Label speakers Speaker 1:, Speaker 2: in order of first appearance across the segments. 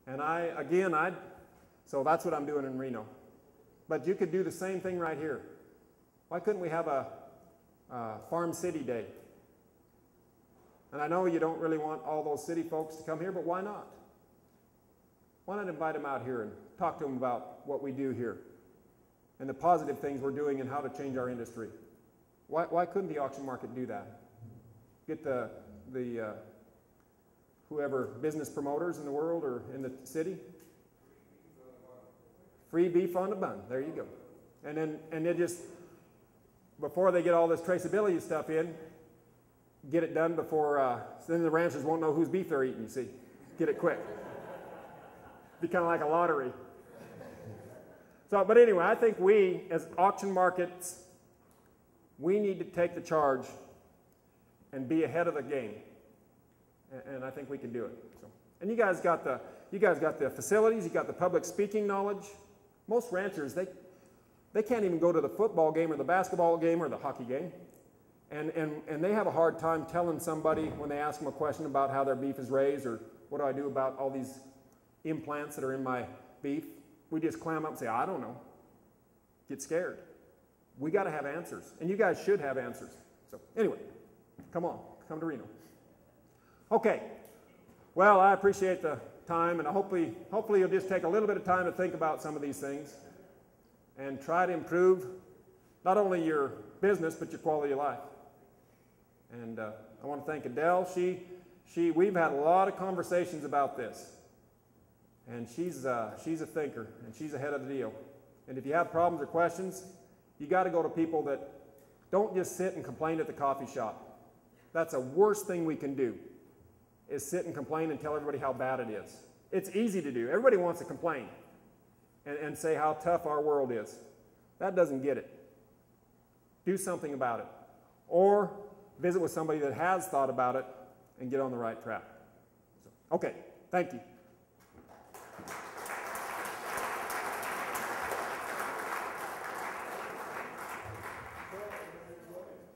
Speaker 1: And so that's what I'm doing in Reno. But you could do the same thing right here. Why couldn't we have a Farm City Day? And I know you don't really want all those city folks to come here, but why not? Why not invite them out here and talk to them about what we do here and the positive things we're doing and how to change our industry? Why couldn't the auction market do that? Get the whoever business promoters in the world or in the city. Free beef on the bun. There you go. And they just, before they get all this traceability stuff in, get it done before, then the ranchers won't know whose beef they're eating, you see. Get it quick. Be kind of like a lottery. So, but anyway, I think we, as auction markets, we need to take the charge and be ahead of the game. And I think we can do it. So, and you guys got the facilities, you got the public speaking knowledge. Most ranchers, they can't even go to the football game or the basketball game or the hockey game. And they have a hard time telling somebody when they ask them a question about how their beef is raised or what do I do about all these implants that are in my beef. We just clam up and say, I don't know. Get scared. We got to have answers. And you guys should have answers. So anyway, come on. Come to Reno. Okay. Well, I appreciate the time, and hopefully you'll just take a little bit of time to think about some of these things and try to improve not only your business, but your quality of life. And I want to thank Adele. We've had a lot of conversations about this. And she's a thinker, and she's ahead of the deal. And if you have problems or questions, you got to go to people that don't just sit and complain at the coffee shop. That's the worst thing we can do, is sit and complain and tell everybody how bad it is. It's easy to do. Everybody wants to complain and say how tough our world is. That doesn't get it. Do something about it. Or visit with somebody that has thought about it and get on the right track. So, okay, thank you.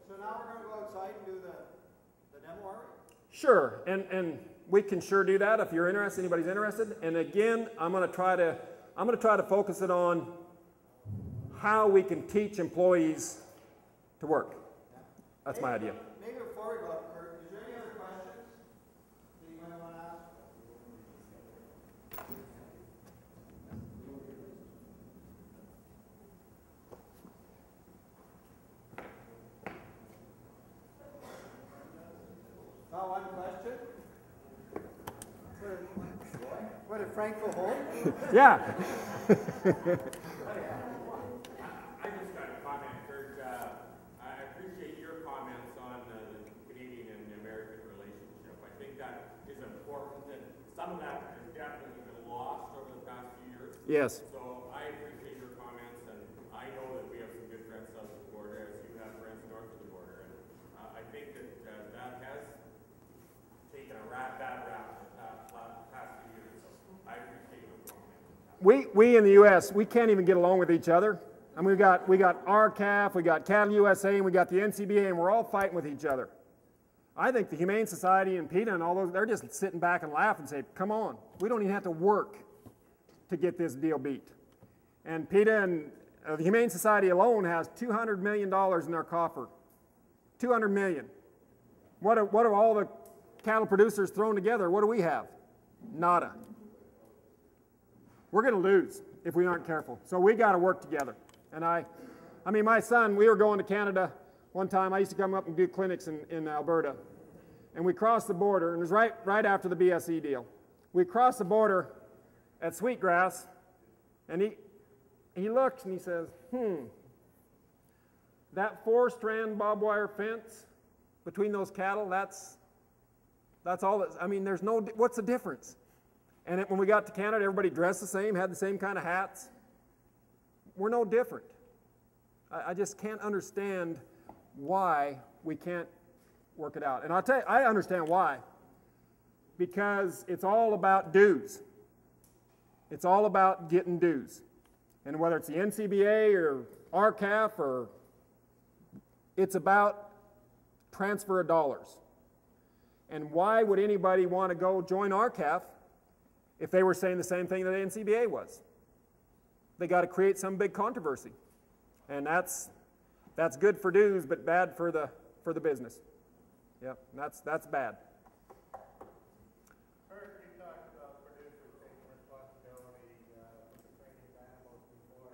Speaker 2: So now we're going to go outside and do the demo, are we?
Speaker 1: Sure, and we can sure do that if you're interested, anybody's interested. And again, I'm going to try to focus it on how we can teach employees to work. That's my idea.
Speaker 2: Maybe before we go up, Curt, is there any other questions that you might want to ask? Oh, one question? What did Frank go home?
Speaker 1: Yeah.
Speaker 3: I just got a comment, Curt. I appreciate your comments on the Canadian and the American relationship. I think that is important, and some of that has definitely been lost over the past few years.
Speaker 1: Yes.
Speaker 3: So I appreciate your comments, and I know that we have some good friends south of the border, as you have friends north of the border. And I think that that has taken a bad rap in the past few years. So I appreciate your comments.
Speaker 1: We in the U.S., we can't even get along with each other. I mean, we got RCAF, we got Cattle USA, and we got the NCBA, and we're all fighting with each other. I think the Humane Society and PETA and all those, they're just sitting back and laughing and say, come on, we don't even have to work to get this deal beat. And PETA and the Humane Society alone has $200 million in their coffer. $200 million. What are all the cattle producers thrown together? What do we have? Nada. We're going to lose if we aren't careful. So we got to work together. And I mean, my son, we were going to Canada one time. I used to come up and do clinics in Alberta. And we crossed the border, and it was right after the BSE deal. We crossed the border at Sweetgrass, and he looked and he says, that 4-strand barbed wire fence between those cattle, that's all. I mean, there's no, what's the difference? And when we got to Canada, everybody dressed the same, had the same kind of hats. We're no different. I just can't understand why we can't work it out. And I'll tell you, I understand why. Because it's all about dues. It's all about getting dues. And whether it's the NCBA or RCAF, or it's about transfer of dollars. And why would anybody want to go join RCAF if they were saying the same thing that the NCBA was. They got to create some big controversy. And that's good for dues, but bad for the business. Yep, that's bad.
Speaker 2: Curt, you talked about producers taking responsibility for the training of animals before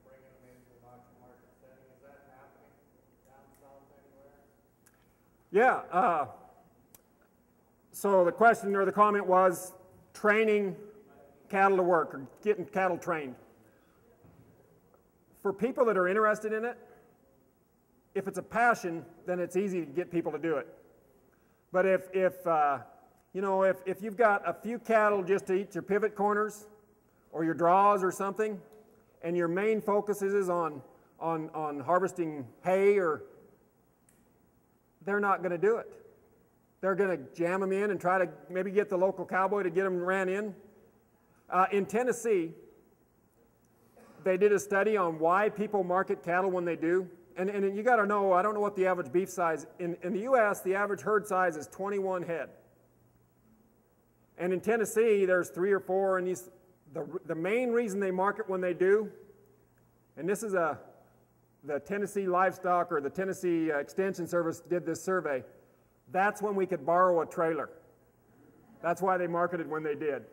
Speaker 2: bringing them into an auction market setting. Is that happening down south anywhere?
Speaker 1: Yeah. So the question or the comment was training cattle to work or getting cattle trained. For people that are interested in it, if it's a passion, then it's easy to get people to do it. But if you've got a few cattle just to eat your pivot corners or your draws or something, and your main focus is on harvesting hay, or they're not going to do it. They're going to jam them in and try to maybe get the local cowboy to get them ran in. In Tennessee, they did a study on why people market cattle when they do. And you got to know, I don't know what the average beef size, in the U.S., the average herd size is 21 head. And in Tennessee, there's 3 or 4, and the main reason they market when they do, and this is the Tennessee Livestock or the Tennessee Extension Service did this survey, that's when we could borrow a trailer. That's why they marketed when they did.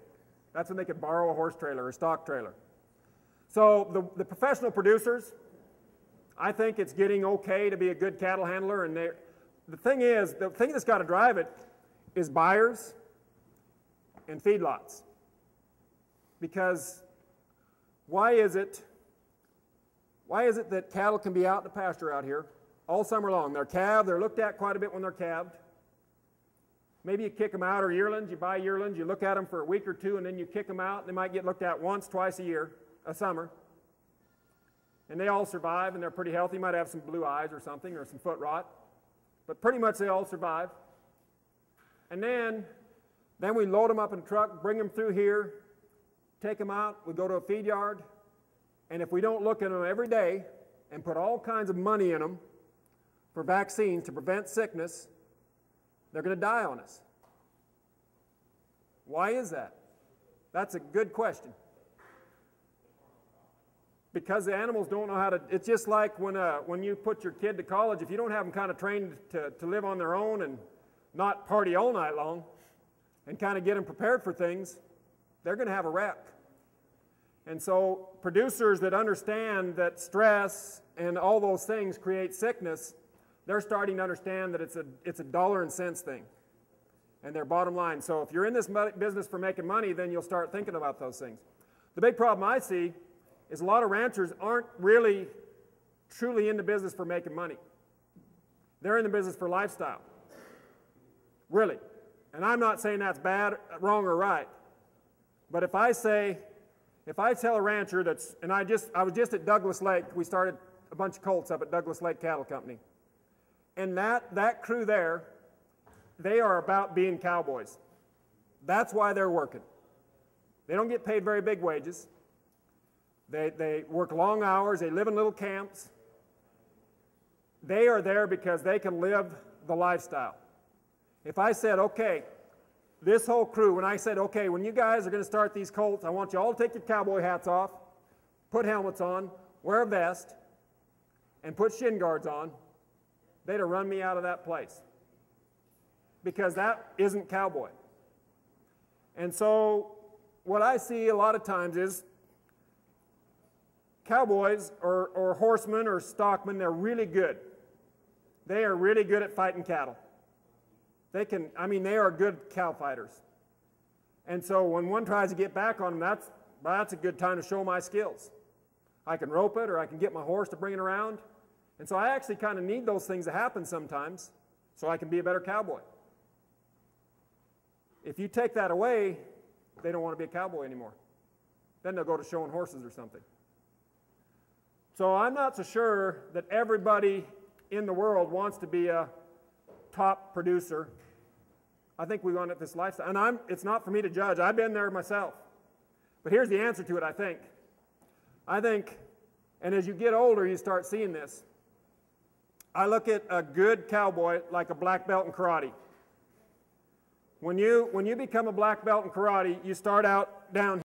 Speaker 1: That's when they could borrow a horse trailer or stock trailer. So the professional producers, I think it's getting okay to be a good cattle handler, and the thing that's got to drive it is buyers and feedlots. Because why is it that cattle can be out in the pasture out here all summer long? They're calved, they're looked at quite a bit when they're calved. Maybe you kick them out, or yearlings, you buy yearlings, you look at them for a week or two, and then you kick them out. They might get looked at once, twice a summer. And they all survive, and they're pretty healthy. Might have some blue eyes or something, or some foot rot. But pretty much they all survive. And then we load them up in a truck, bring them through here, take them out, we go to a feed yard, and if we don't look at them every day and put all kinds of money in them for vaccines to prevent sickness, they're going to die on us. Why is that? That's a good question. Because the animals don't know how to. It's just like when you put your kid to college, if you don't have them kind of trained to live on their own and not party all night long and kind of get them prepared for things, they're going to have a wreck. And so producers that understand that stress and all those things create sickness, they're starting to understand that it's a dollar and cents thing and their bottom line. So if you're in this business for making money, then you'll start thinking about those things. The big problem I see is a lot of ranchers aren't really truly in the business for making money. They're in the business for lifestyle. Really. And I'm not saying that's bad, wrong, or right. But if I tell a rancher I was just at Douglas Lake, we started a bunch of colts up at Douglas Lake Cattle Company. And that crew there, they are about being cowboys. That's why they're working. They don't get paid very big wages. They work long hours. They live in little camps. They are there because they can live the lifestyle. If I said, okay, this whole crew, when I said, okay, when you guys are going to start these colts, I want you all to take your cowboy hats off, put helmets on, wear a vest, and put shin guards on, they'd have run me out of that place. Because that isn't cowboy. And so what I see a lot of times is cowboys or horsemen or stockmen, they're really good. They are really good at fighting cattle. They are good cow fighters. And so when one tries to get back on them, that's a good time to show my skills. I can rope it, or I can get my horse to bring it around. And so I actually kind of need those things to happen sometimes so I can be a better cowboy. If you take that away, they don't want to be a cowboy anymore. Then they'll go to showing horses or something. So I'm not so sure that everybody in the world wants to be a top producer. I think we want it this lifestyle. And it's not for me to judge. I've been there myself. But here's the answer to it, I think. And as you get older, you start seeing this. I look at a good cowboy like a black belt in karate. When you become a black belt in karate, you start out down